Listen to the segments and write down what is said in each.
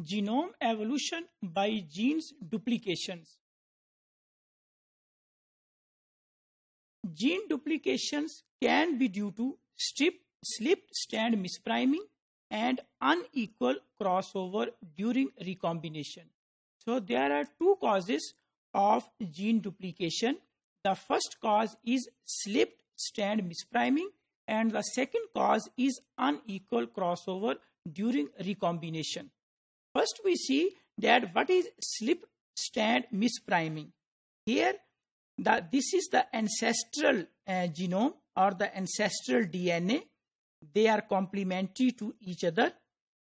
genome evolution by genes duplications. Gene duplications can be due to slip-strand mispriming and unequal crossover during recombination. So there are two causes of gene duplication. The first cause is slip-strand mispriming and the second cause is unequal crossover during recombination. First we see that what is slip-strand mispriming. Here this is the ancestral genome or the ancestral DNA. They are complementary to each other,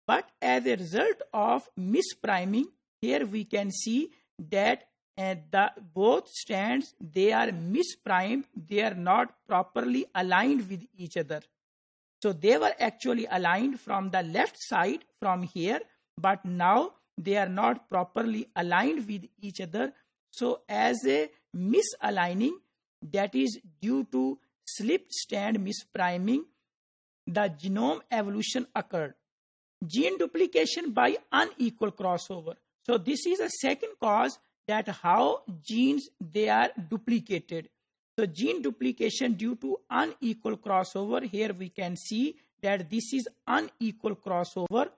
but as a result of mispriming, here we can see that both strands, they are misprimed, they are not properly aligned with each other. So they were actually aligned from the left side from here, but now they are not properly aligned with each other. So as a misaligning, that is due to slip-strand mispriming, the genome evolution occurred. Gene duplication by unequal crossover. So this is a second cause that how genes they are duplicated. So gene duplication due to unequal crossover. Here we can see that this is unequal crossover.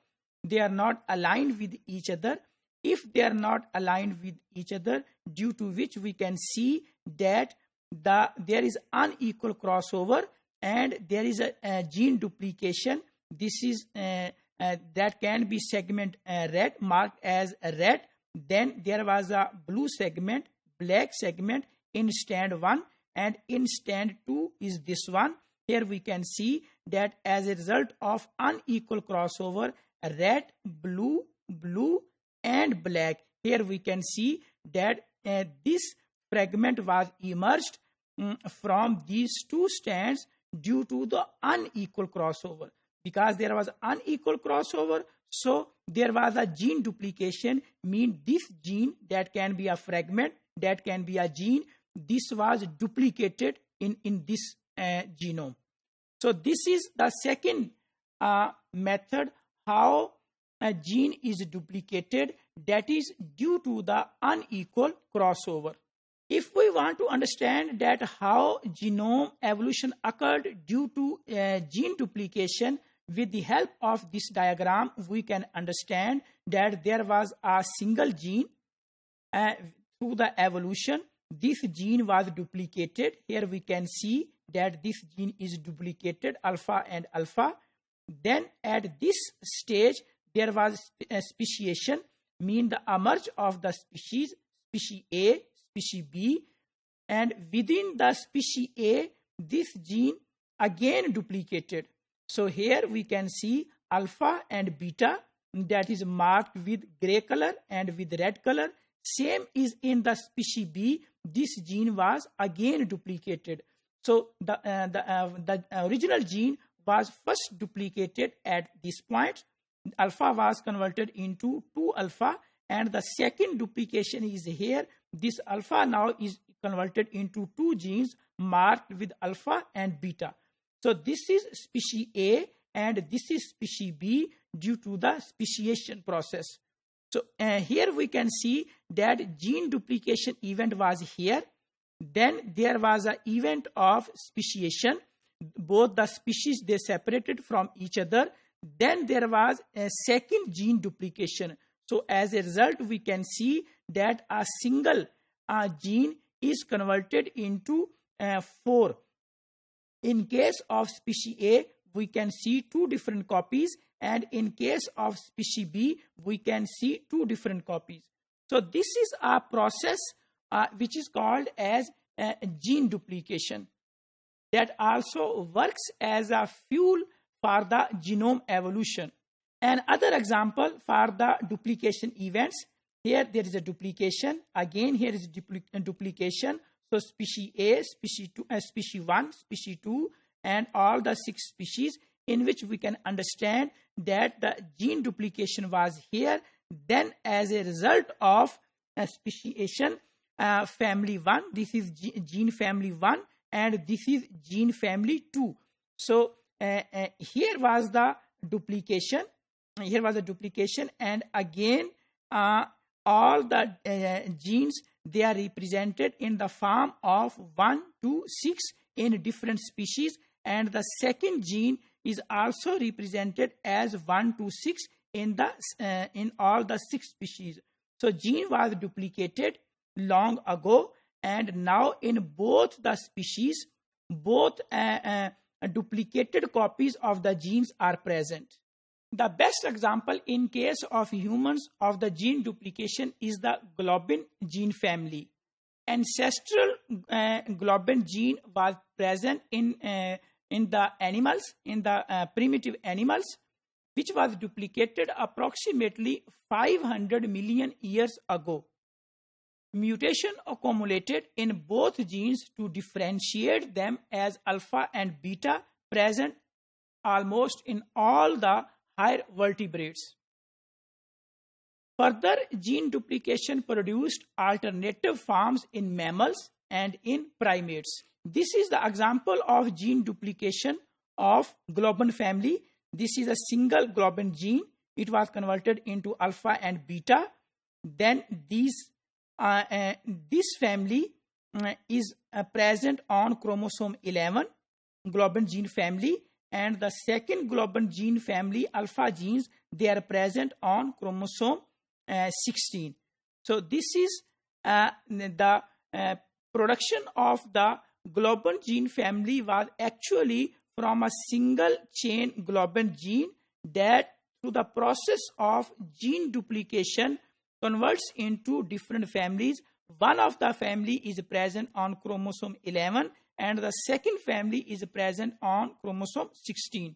They are not aligned with each other. If they are not aligned with each other, due to which we can see that there is unequal crossover and there is a gene duplication. This is that can be segment red, marked as red. Then there was a blue segment, black segment in stand 1, and in stand 2 is this one. Here we can see that as a result of unequal crossover, red, blue, blue and black. Here we can see that this fragment was emerged from these two strands due to the unequal crossover. Because there was unequal crossover, so there was a gene duplication, mean this gene that can be a fragment, that can be a gene, this was duplicated in this genome. So this is the second method how a gene is duplicated, that is due to the unequal crossover. If we want to understand that how genome evolution occurred due to gene duplication, with the help of this diagram, we can understand that there was a single gene through the evolution. This gene was duplicated. Here we can see that this gene is duplicated, alpha and alpha. Then at this stage, there was a speciation, mean the emerge of the species, species A, species B, and within the species A, this gene again duplicated. So here we can see alpha and beta, that is marked with gray color and with red color. Same is in the species B. This gene was again duplicated. So the original gene was first duplicated at this point. Alpha was converted into 2 alpha, and the second duplication is here. This alpha now is converted into 2 genes marked with alpha and beta. So this is species A and this is species B due to the speciation process. So here we can see that gene duplication event was here. Then there was an event of speciation. Both the species, they separated from each other. Then there was a second gene duplication. So as a result, we can see that a single gene is converted into 4. In case of species A, we can see 2 different copies, and in case of species B, we can see 2 different copies. So this is a process which is called as gene duplication, that also works as a fuel for the genome evolution. Another example for the duplication events, here there is a duplication, again here is a duplication. So species A, species 2, species 1, species 2, and all the 6 species, in which we can understand that the gene duplication was here. Then as a result of speciation, family 1, this is gene family 1 and this is gene family 2. So here was the duplication here was a duplication, and again all the genes, they are represented in the form of 1 to 6 in different species, and the second gene is also represented as 1 to 6 in all the 6 species. So gene was duplicated long ago, and now in both the species, both duplicated copies of the genes are present. The best example in case of humans of the gene duplication is the globin gene family. Ancestral globin gene was present in the animals, in the primitive animals, which was duplicated approximately 500 million years ago. Mutation accumulated in both genes to differentiate them as alpha and beta, present almost in all the higher vertebrates. Further gene duplication produced alternative forms in mammals and in primates. This is the example of gene duplication of globin family. This is a single globin gene. It was converted into alpha and beta. Then this family is present on chromosome 11, globin gene family, and the second globin gene family, alpha genes, they are present on chromosome 16. So this is the production of the globin gene family was actually from a single chain globin gene that through the process of gene duplication converts into different families. One of the family is present on chromosome 11 and the second family is present on chromosome 16.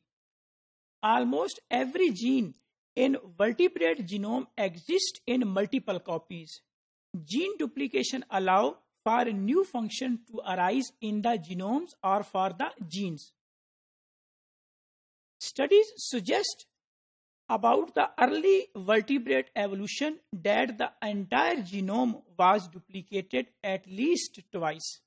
Almost every gene in vertebrate genome exists in multiple copies. Gene duplication allows for a new function to arise in the genomes or for the genes. Studies suggest about the early vertebrate evolution that the entire genome was duplicated at least twice.